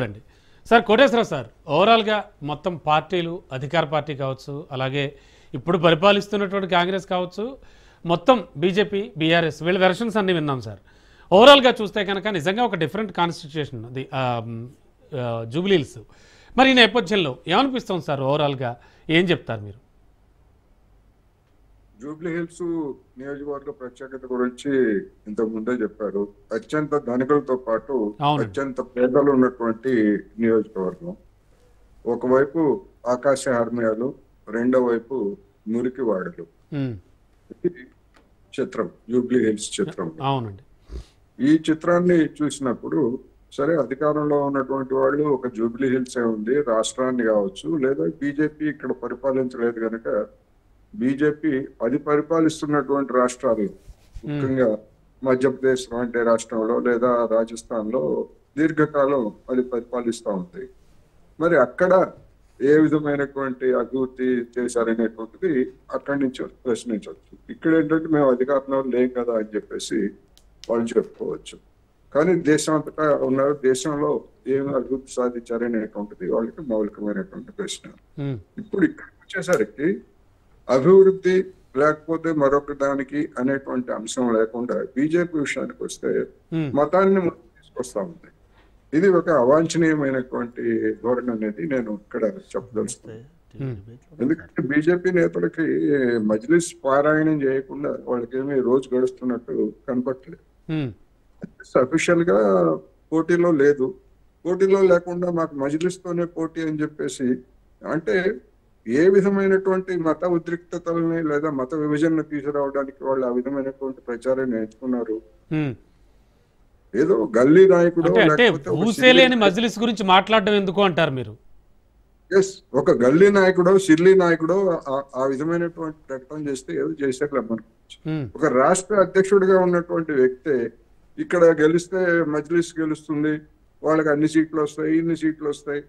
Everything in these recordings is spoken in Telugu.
రండి సార్. కోటేశ్వరరావు సార్, ఓవరాల్గా మొత్తం పార్టీలు, అధికార పార్టీ కావచ్చు, అలాగే ఇప్పుడు పరిపాలిస్తున్నటువంటి కాంగ్రెస్ కావచ్చు, మొత్తం బీజేపీ, బీఆర్ఎస్ వీళ్ళ వెర్షన్స్ అన్నీ విన్నాం సార్. ఓవరాల్గా చూస్తే కనుక నిజంగా ఒక డిఫరెంట్ కాన్స్టిట్యూషన్ అది జూబ్లీ హిల్స్. మరి ఈ నేపథ్యంలో ఏమనిపిస్తుంది సార్? ఓవరాల్గా ఏం చెప్తారు మీరు? జూబ్లీ హిల్స్ నియోజకవర్గ ప్రత్యేకత గురించి ఇంతకు ముందే చెప్పారు. అత్యంత ధనికులతో పాటు అత్యంత పేదలు ఉన్నటువంటి నియోజకవర్గం. ఒకవైపు ఆకాశ హార్మియాలు, రెండో వైపు మురికి వాడలు. చిత్రం జూబ్లీ హిల్స్ చిత్రం. అవునండి. ఈ చిత్రాన్ని చూసినప్పుడు సరే, అధికారంలో ఉన్నటువంటి వాళ్ళు ఒక జూబ్లీ హిల్స్ ఉంది, రాష్ట్రాన్ని కావచ్చు, లేదా బీజేపీ ఇక్కడ పరిపాలించలేదు కనుక బీజేపీ అది పరిపాలిస్తున్నటువంటి రాష్ట్రాలు, ముఖ్యంగా మధ్యప్రదేశ్ వంటి రాష్ట్రంలో లేదా రాజస్థాన్ లో దీర్ఘకాలం అది పరిపాలిస్తూ ఉంది. మరి అక్కడ ఏ విధమైనటువంటి అభివృద్ధి చేశారనేటువంటిది అక్కడి నుంచి ప్రశ్నించవచ్చు. ఇక్కడ ఏంటంటే మేము అధికారంలో లేం కదా అని చెప్పేసి వాళ్ళు చెప్పుకోవచ్చు. కానీ దేశం అంతటా ఉన్నారు, దేశంలో ఏమి అభివృద్ధి సాధించారనేటువంటిది వాళ్ళకి మౌలికమైనటువంటి ప్రశ్న. ఇప్పుడు ఇక్కడికి వచ్చేసరికి అభివృద్ధి లేకపోతే మరొక దానికి అనేటువంటి అంశం లేకుండా బీజేపీ విషయానికి వస్తే మతాన్ని తీసుకొస్తా ఉంది. ఇది ఒక అవాంఛనీయమైనటువంటి ధోరణి అనేది నేను ఇక్కడ చెప్పదలుచుకున్నాను. ఎందుకంటే బీజేపీ నేతలకి మజ్లిస్ పారాయణం చేయకుండా వాళ్ళకేమీ రోజు గడుస్తున్నట్టు కనపట్లేదు. అఫీషియల్ గా పోటీలో లేదు, పోటీలో లేకుండా మాకు మజ్లిస్ తోనే పోటీ అని చెప్పేసి అంటే ఏ విధమైనటువంటి మత ఉద్రిక్తతల్ని లేదా మత విభజనను తీసుకురావడానికి వాళ్ళు ఆ విధమైనటువంటి ప్రచారాన్ని ఎంచుకున్నారు. ఏదో గల్లీ నాయకుడు మజ్లిస్ గురించి మాట్లాడడం ఎందుకు అంటారు మీరు? ఎస్, ఒక గల్లీ నాయకుడో సిల్లీ నాయకుడో ఆ విధమైనటువంటి ప్రకటన చేస్తే ఏదో చేశారు అనుకోవచ్చు. ఒక రాష్ట్ర అధ్యక్షుడిగా ఉన్నటువంటి వ్యక్తే ఇక్కడ గెలిస్తే మజ్లిస్ గెలుస్తుంది, వాళ్ళకి అన్ని సీట్లు వస్తాయి, ఇన్ని సీట్లు వస్తాయి.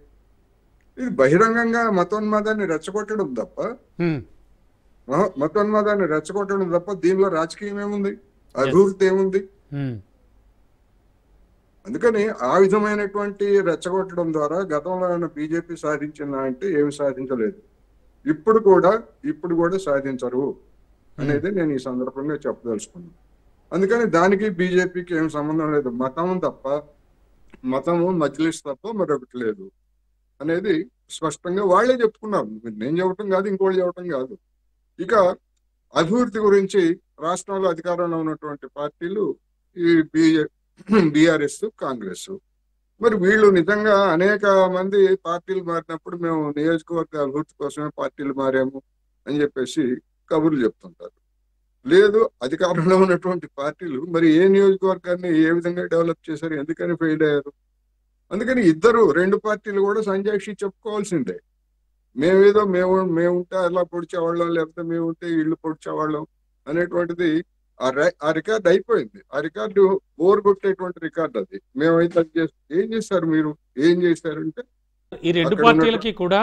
ఇది బహిరంగంగా మతోన్మాదాన్ని రెచ్చగొట్టడం తప్ప దీనిలో రాజకీయం ఏముంది, అభివృద్ధి ఏముంది? అందుకని ఆ విధమైనటువంటి రెచ్చగొట్టడం ద్వారా గతంలో ఉన్న బీజేపీ సాధించిందా అంటే ఏమి సాధించలేదు, ఇప్పుడు కూడా సాధించరు అనేది నేను ఈ సందర్భంగా చెప్పదలుచుకున్నాను. అందుకని దానికి బీజేపీకి ఏం సంబంధం లేదు, మతము మజ్లిస్ తప్ప మరొకటి లేదు అనేది స్పష్టంగా వాళ్లే చెప్పుకున్నారు. నేను చెప్పటం కాదు, ఇంకోళ్ళు చెప్పటం కాదు. ఇక అభివృద్ధి గురించి రాష్ట్రంలో అధికారంలో ఉన్నటువంటి పార్టీలు ఈ బీఆర్ఎస్, కాంగ్రెస్. మరి వీళ్ళు నిజంగా అనేక మంది పార్టీలు మారినప్పుడు మేము నియోజకవర్గ అభివృద్ధి కోసమే పార్టీలు మారాము అని చెప్పేసి కబుర్లు చెప్తుంటారు. లేదు, అధికారంలో ఉన్నటువంటి పార్టీలు మరి ఏ నియోజకవర్గాన్ని ఏ విధంగా డెవలప్ చేశారు, ఎందుకని ఫెయిల్ అయ్యారు? అందుకని రెండు పార్టీలు కూడా సంజాయిషి చెప్పుకోవాల్సిందే. మేముంటే అలా పొడిచేవాళ్ళం, లేకపోతే మేముంటే ఇళ్ళు పొడిచేవాళ్ళం అనేటువంటిది ఆ రికార్డు అయిపోయింది. ఆ రికార్డు బోర్ కొట్టేటువంటి రికార్డు అది. మేమైతే ఏం చేశారు, మీరు ఏం చేశారంటే ఈ రెండు పార్టీలకి కూడా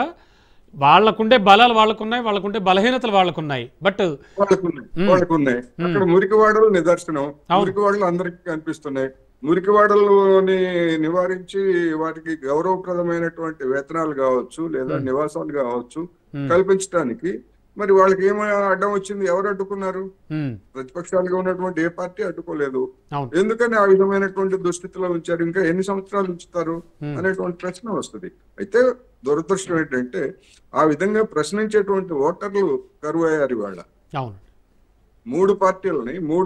వాళ్ళకుండే బలాలు వాళ్ళకున్నాయి, వాళ్ళకుండే బలహీనతలు వాళ్ళకున్నాయి. బట్ వాళ్ళకున్నాయి. అక్కడ మురికివాడలు నిదర్శనం. మురికివాడలు అందరికీ కనిపిస్తున్నాయి. మురికివాడల్ని నివారించి వాటికి గౌరవప్రదమైనటువంటి వేతనాలు కావచ్చు, లేదా నివాసాలు కావచ్చు కల్పించడానికి మరి వాళ్ళకి ఏమో అడ్డం వచ్చింది, ఎవరు అడ్డుకున్నారు? ప్రతిపక్షాలుగా ఉన్నటువంటి ఏ పార్టీ అడ్డుకోలేదు. ఎందుకని ఆ విధమైనటువంటి దుస్థితిలో ఉంచారు? ఇంకా ఎన్ని సంవత్సరాలు ఉంచుతారు అనేటువంటి ప్రశ్న వస్తుంది. అయితే దురదృష్టం ఏంటంటే ఆ విధంగా ప్రశ్నించేటువంటి ఓటర్లు కరువు అయ్యారు ఇవాళ. మూడు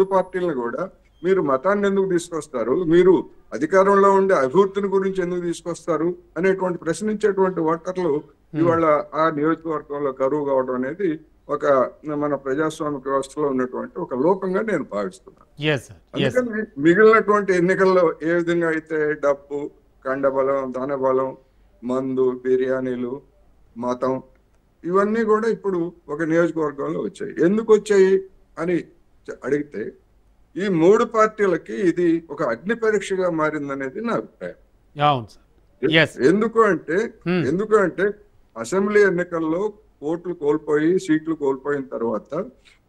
పార్టీలను కూడా మీరు మతాన్ని ఎందుకు తీసుకొస్తారు, మీరు అధికారంలో ఉండే అభివృద్ధిని గురించి ఎందుకు తీసుకొస్తారు అనేటువంటి ప్రశ్నించేటువంటి ఓటర్లు ఇవాళ ఆ నియోజకవర్గంలో కరువు కావడం అనేది ఒక మన ప్రజాస్వామిక వ్యవస్థలో ఉన్నటువంటి ఒక లోపంగా నేను భావిస్తున్నాను. అందుకని మిగిలినటువంటి ఎన్నికల్లో ఏ విధంగా అయితే డబ్బు, కండబలం, ధనబలం, మందు, బిర్యానీలు, మతం ఇవన్నీ కూడా ఇప్పుడు ఒక నియోజకవర్గంలో వచ్చాయి. ఎందుకు వచ్చాయి అని అడిగితే ఈ మూడు పార్టీలకి ఇది ఒక అగ్ని పరీక్షగా మారిందనేది నా అభిప్రాయం. ఎందుకు అంటే అసెంబ్లీ ఎన్నికల్లో సీట్లు కోల్పోయిన తర్వాత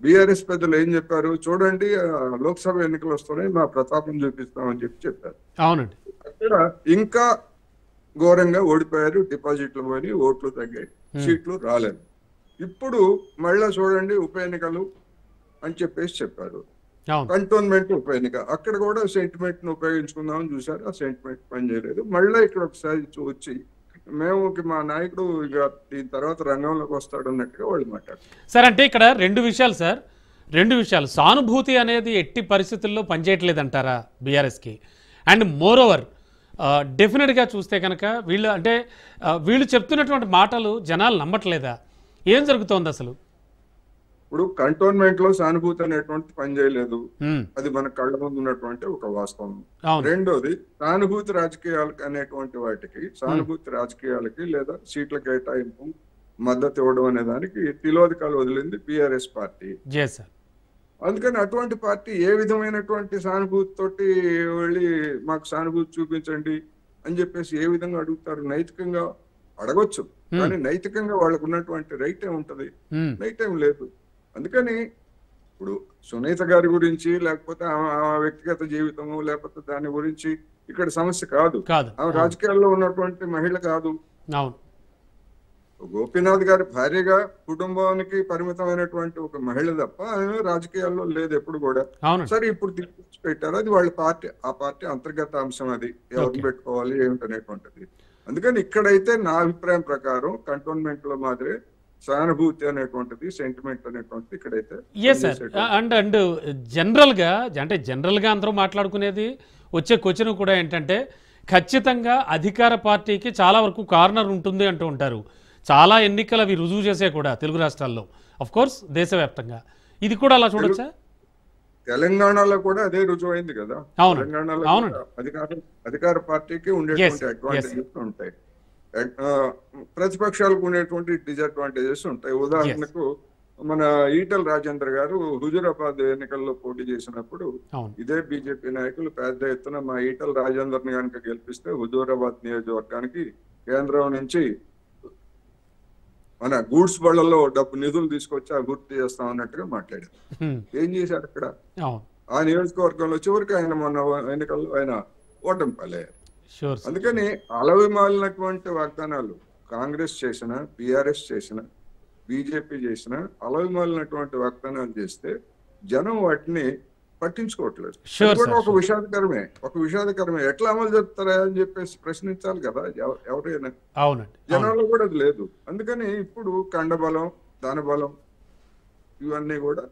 బీఆర్ఎస్ పెద్దలు ఏం చెప్పారు, చూడండి లోక్సభ ఎన్నికలు వస్తున్నాయి, మా ప్రతాపం చూపిస్తామని చెప్పారు. అవునండి. అక్కడ ఇంకా ఘోరంగా ఓడిపోయారు, డిపాజిట్లు పోయి, ఓట్లు తగ్గాయి, సీట్లు రాలేదు. ఇప్పుడు మళ్ళా చూడండి ఉప ఎన్నికలు అని చెప్పారు. అవును కంటోన్మెంట్ ఉప ఎన్నిక, అక్కడ కూడా సెంటిమెంట్ ను ఉపయోగించుకుందామని చూసారు, ఆ సెంటిమెంట్ పనిచేయలేదు. మళ్ళీ ఇక్కడ ఒకసారి వచ్చి మేము మా నాయకుడు ఇక దీని తర్వాత రంగంలోకి వస్తాడు అన్నట్టుగా వాళ్ళు మాట్లాడారు. సార్. అంటే ఇక్కడ రెండు విషయాలు సార్, రెండు విషయాలు. సానుభూతి అనేది ఎట్టి పరిస్థితుల్లో పనిచేయట్లేదంటారా బీఆర్ఎస్కి? అండ్ మోర్ ఓవర్ డెఫినెట్గా చూస్తే కనుక వీళ్ళు అంటే వీళ్ళు చెప్తున్నటువంటి మాటలు జనాలు నమ్మట్లేదా? ఏం జరుగుతోంది అసలు? ఇప్పుడు కంటోన్మెంట్ లో సానుభూతి అనేటువంటి పని చేయలేదు, అది మన కళ్ళ ముందు ఉన్నటువంటి ఒక వాస్తవం. రెండోది సానుభూతి రాజకీయాలకు అనేటువంటి వాటికి, సానుభూతి రాజకీయాలకి లేదా సీట్ల కేటాయింపు మద్దతు ఇవ్వడం అనే దానికి తిలోదకాలు వదిలింది బీఆర్ఎస్ పార్టీ. అందుకని అటువంటి పార్టీ ఏ విధమైనటువంటి సానుభూతి తోటి వెళ్ళి మాకు సానుభూతి చూపించండి అని చెప్పేసి ఏ విధంగా అడుగుతారు? నైతికంగా అడగొచ్చు, కానీ నైతికంగా వాళ్ళకు ఉన్నటువంటి రైట్ ఏముంటది? రైట్ ఏం లేదు. అందుకని ఇప్పుడు సునీత గారి గురించి లేకపోతే ఆమె వ్యక్తిగత జీవితము లేకపోతే దాని గురించి ఇక్కడ సమస్య కాదు. ఆమె రాజకీయాల్లో ఉన్నటువంటి మహిళ కాదు. గోపీనాథ్ గారి భార్యగా కుటుంబానికి పరిమితమైనటువంటి ఒక మహిళ తప్ప ఆమె రాజకీయాల్లో లేదు ఎప్పుడు కూడా. సరే ఇప్పుడు తీసుకొచ్చి పెట్టారు, అది వాళ్ళ పార్టీ, ఆ పార్టీ అంతర్గత అంశం, అది ఎవరిని పెట్టుకోవాలి ఏమిటనేటువంటిది. అందుకని ఇక్కడైతే నా అభిప్రాయం ప్రకారం కంటోన్మెంట్ లో మాదిరి సానుభూతి అనేటువంటిది, సెంటిమెంట్ అనేటువంటిది ఇక్కడైతే. అండ్ జనరల్గా అంటే జనరల్గా అందరూ మాట్లాడుకునేది వచ్చే క్వశ్చన్ కూడా ఏంటంటే ఖచ్చితంగా అధికార పార్టీకి చాలా వరకు కార్నర్ ఉంటుంది అంటూ ఉంటారు. చాలా ఎన్నికలు అవి రుజువు చేసే కూడా తెలుగు రాష్ట్రాల్లో, అఫ్ కోర్స్ దేశవ్యాప్తంగా. ఇది కూడా అలా చూడొచ్చా? తెలంగాణలో కూడా అదే రుజువు అయింది కదా. తెలంగాణలో అధికార పార్టీకి ఉండేటువంటి అడ్వాంటేజెస్ ఉంటాయి, ప్రతిపక్షాలకు ఉండేటువంటి డిసడ్వాంటేజెస్ ఉంటాయి. ఉదాహరణకు మన ఈటల రాజేందర్ గారు హుజూరాబాద్ ఎన్నికల్లో పోటీ చేసినప్పుడు ఇదే బీజేపీ నాయకులు పెద్ద ఎత్తున మా ఈటల రాజేందర్ ని కనుక గెలిపిస్తే హుజూరాబాద్ నియోజకవర్గానికి కేంద్రం నుంచి మన గూడ్స్ బళ్లలో నిధులు తీసుకొచ్చి అభివృద్ధి చేస్తాం అన్నట్టుగా మాట్లాడారు. ఏం చేశారు అక్కడ? ఆ నియోజకవర్గంలో చివరికి ఆయన మొన్న ఎన్నికల్లో ఆయన ఓటమి పాలయ్యారు. అందుకని అలవిమాలినటువంటి వాగ్దానాలు కాంగ్రెస్ చేసిన, బీఆర్ఎస్ చేసిన, బీజేపీ చేసిన అలవిమాలినటువంటి వాగ్దానాలు చేస్తే జనం వాటిని పట్టించుకోవట్లేదు. ఒక విషాదకరమే. ఎట్లా అమలు జరుపుతారా అని చెప్పేసి ప్రశ్నించాలి కదా ఎవరైనా. జనాల్లో కూడా అది లేదు. అందుకని ఇప్పుడు కండబలం, ధనబలం ఇవన్నీ కూడా